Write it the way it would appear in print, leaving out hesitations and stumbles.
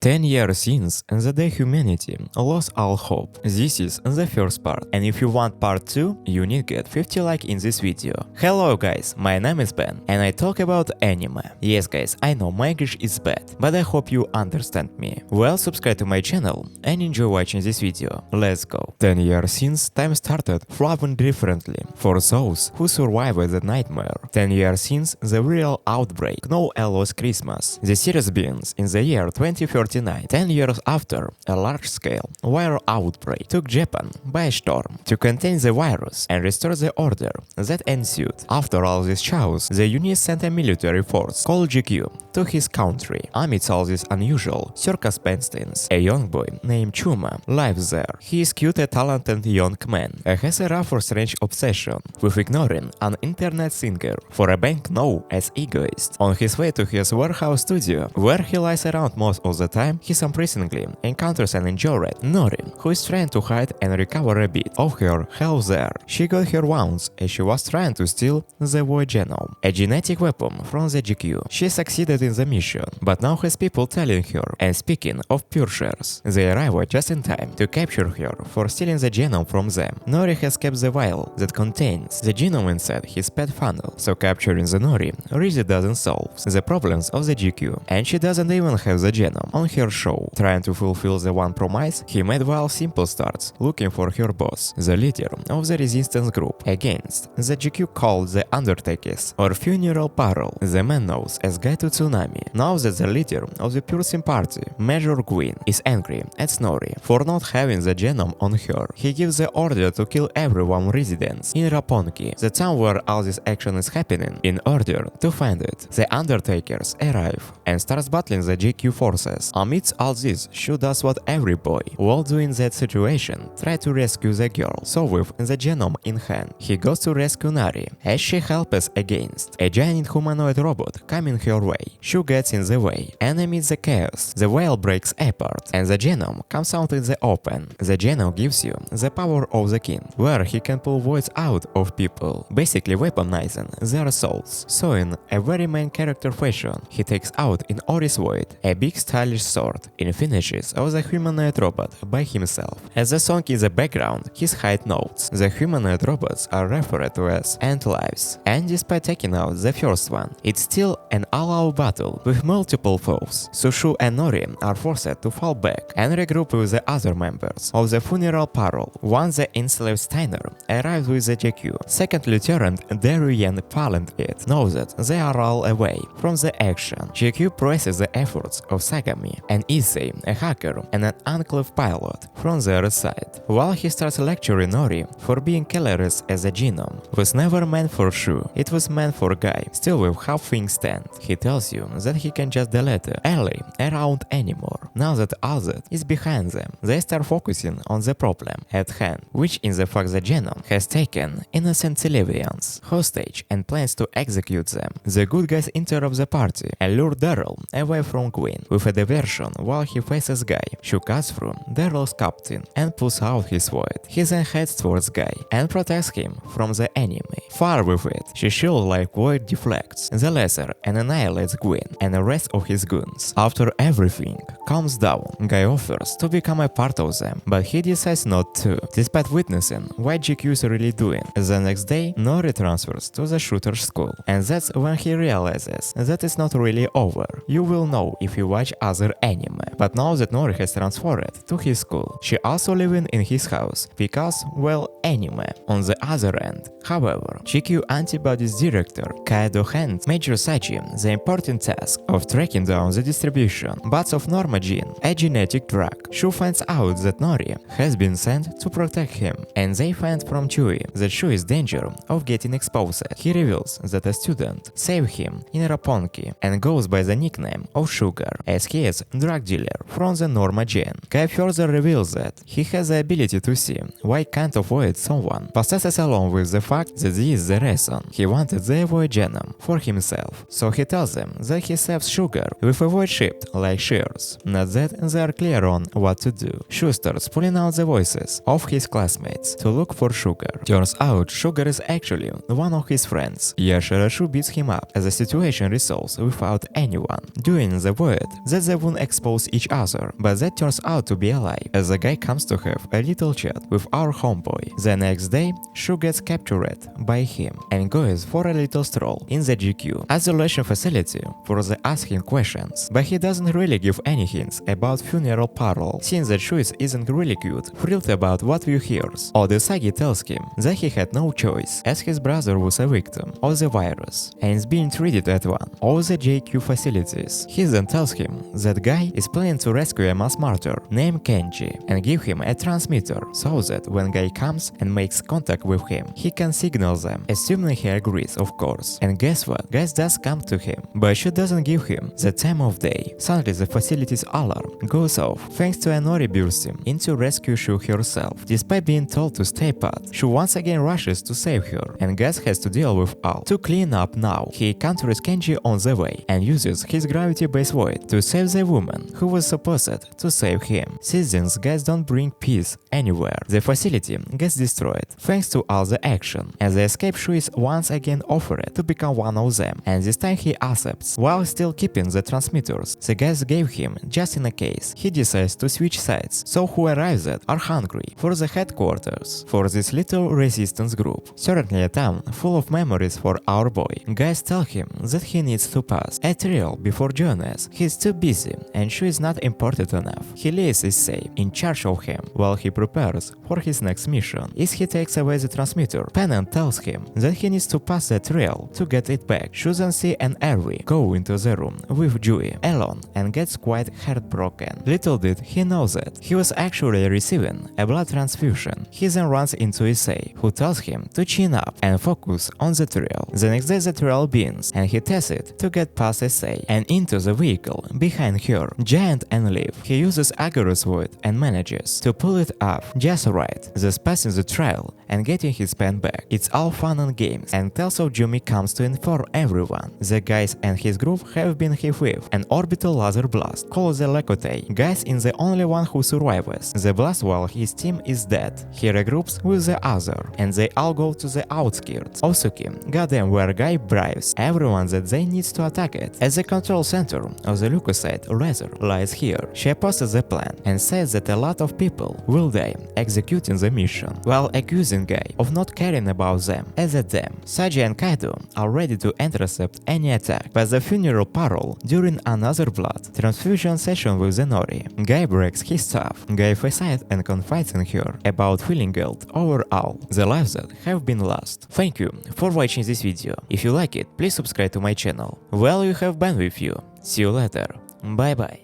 10 years since the day humanity lost all hope. This is the first part, and if you want part 2, you need get 50 likes in this video. Hello guys, my name is Ben, and I talk about anime. Yes guys, I know my English is bad, but I hope you understand me. Well, subscribe to my channel and enjoy watching this video. Let's go. 10 years since time started flowing differently for those who survived the nightmare. 10 years since the real outbreak, no Elo's Christmas. The series begins in the year 2039, 10 years after a large-scale viral outbreak took Japan by storm. To contain the virus and restore the order that ensued. After all this chaos, the unit sent a military force called GQ to his country. Amidst all these unusual circumstances, a young boy named Chuma lives there. He is cute and talented young man and has a rather strange obsession with ignoring an internet singer for a bank known as Egoist. On his way to his warehouse studio, where he lies around most of the time, he surprisingly encounters an injured Nori, who is trying to hide and recover a bit of her health there. She got her wounds as she was trying to steal the Void Genome, a genetic weapon from the GQ. She succeeded in the mission, but now has people telling her. And speaking of purchasers, they arrive just in time to capture her for stealing the genome from them. Nori has kept the vial that contains the genome inside his pet funnel, so capturing the Nori really doesn't solve the problems of the GQ, and she doesn't even have the genome on her show. Trying to fulfill the one promise he made while Simple starts looking for her boss, the leader of the resistance group against the GQ called the Undertakers or Funeral Parole. The man knows as Guy to Tsunami. Now that the leader of the Piercing Party, Major Gwyn, is angry at Snorri for not having the genome on her, he gives the order to kill everyone residents in Raponki, the town where all this action is happening, in order to find it. The Undertakers arrive and starts battling the GQ forces. Amidst all this, Shu does what every boy will do in that situation, try to rescue the girl. So with the genome in hand, he goes to rescue Nari, as she helps against a giant humanoid robot coming her way. Shu gets in the way, and amidst the chaos, the whale breaks apart, and the genome comes out in the open. The genome gives you the power of the king, where he can pull voids out of people, basically weaponizing their souls. So in a very main character fashion, he takes out in Ori's void a big stylish sword in finishes of the humanoid robot by himself. As the song in the background, his height notes, the humanoid robots are referred to as Ant-Lives, and despite taking out the first one, it's still an all-out battle with multiple foes. So Shu and Nori are forced to fall back and regroup with the other members of the Funeral Parole. Once the enslaved Steiner arrives with the JQ, Second Lieutenant Darien Pallant knows that they are all away from the action. JQ praises the efforts of Sagami and Issei, a hacker and an unclave pilot, from their side, while he starts lecturing Nori for being careless as a genome. Was never meant for Shu, it was meant for Guy. Still with how things stand, he tells you that he can just delete Ellie around anymore. Now that all that is behind them, they start focusing on the problem at hand, which in the fact the genome has taken innocent civilians hostage and plans to execute them. The good guys interrupt the party and lure Daryl away from Gwyn with a diversion while he faces Guy. Shu cuts through Daryl's captain and pulls out his void. He then heads towards Guy and protects him from the enemy. Far with it, she shield like void deflects the laser and annihilates Gwyn and the rest of his goons. After everything calms down, Guy offers to become a part of them, but he decides not to, despite witnessing what GQ is really doing. The next day, Nori transfers to the shooter school, and that's when he realizes that it's not really over. You will know if you watch other anime. But now that Nori has transferred to his school, she also living in his house because, well, anime. On the other end, however, GQ Antibodies director Kaido hands Major Sachi the important task of tracking down the distribution but of Normagene, a genetic drug. Shu finds out that Nori has been sent to protect him, and they find from Chewie that Shu is in danger of getting exposed. He reveals that a student saved him in Raponki and goes by the nickname of Sugar, as he is drug dealer from the Normagene. Kai further reveals that he has the ability to see why can't avoid someone possesses, along with the fact that this is the reason he wanted the Void Genome for himself. So he tells them that he saves Sugar with a void shaped like shears. Not that they are clear on what to do. Shu starts pulling out the voices of his classmates to look for Sugar. Turns out Sugar is actually one of his friends. Yashara Shu beats him up as the situation resolves without anyone doing the void that they would even expose each other, but that turns out to be a lie, as the guy comes to have a little chat with our homeboy. The next day, Shu gets captured by him and goes for a little stroll in the GQ isolation facility for the asking questions, but he doesn't really give any hints about funeral parlor, since that Shu isn't really cute, thrilled about what View hears. Odesagi tells him that he had no choice, as his brother was a victim of the virus and is being treated at one of the JQ facilities. He then tells him that guy is planning to rescue a mass martyr named Kenji and give him a transmitter so that when guy comes and makes contact with him, he can signal them, assuming he agrees, of course. And guess what? Guy does come to him, but she doesn't give him the time of day. Suddenly the facility's alarm goes off thanks to Anori bursting in to rescue Shu herself. Despite being told to stay put, Shu once again rushes to save her, and Gus has to deal with Al. To clean up now, he encounters Kenji on the way and uses his gravity-based void to save the woman who was supposed to save him. Citizens guys don't bring peace anywhere. The facility gets destroyed thanks to all the action. As they escape, Shu is once again offered to become one of them, and this time he accepts, while still keeping the transmitters the guys gave him just in a case he decides to switch sides. So who arrives at are hungry for the headquarters for this little resistance group. Certainly a town full of memories for our boy. Guys tell him that he needs to pass a trail before Jonas. He's too busy and Shu is not important enough. Helios is safe in charge of him while he prepares for his next mission. As he takes away the transmitter, Pennant tells him that he needs to pass the trail to get it back. Shu then sees an Erwi go into the room with Jui alone and gets quite heartbroken. Little did he know that he was actually receiving a blood transfusion. He then runs into Issei, who tells him to chin up and focus on the trail. The next day the trail begins, and he tests it to get past Issei and into the vehicle behind her, Giant and Liv. He uses Agorus Void and manages to pull it off just right, thus passing the trial and getting his pen back. It's all fun and games, and tells of Jumi comes to inform everyone. The guys and his group have been hit with an orbital laser blast called the Lekote. Guys is the only one who survives the blast while his team is dead. He regroups with the other, and they all go to the outskirts of Suki, goddamn, where Guy bribes everyone that they need to attack it. As the control center of the leukocyte laser lies here, she opposes the plan and says that a lot of people will die executing the mission, while accusing Guy of not caring about them, as at them. Saji and Kaido are ready to intercept any attack, but the funeral parole during another blood transfusion session with the Nori. Guy breaks his stuff. Guy faces and confides in her about feeling guilt over all the lives that have been lost. Thank you for watching this video. If you like it, please subscribe to my channel. Well, you have been with you. See you later. Bye bye.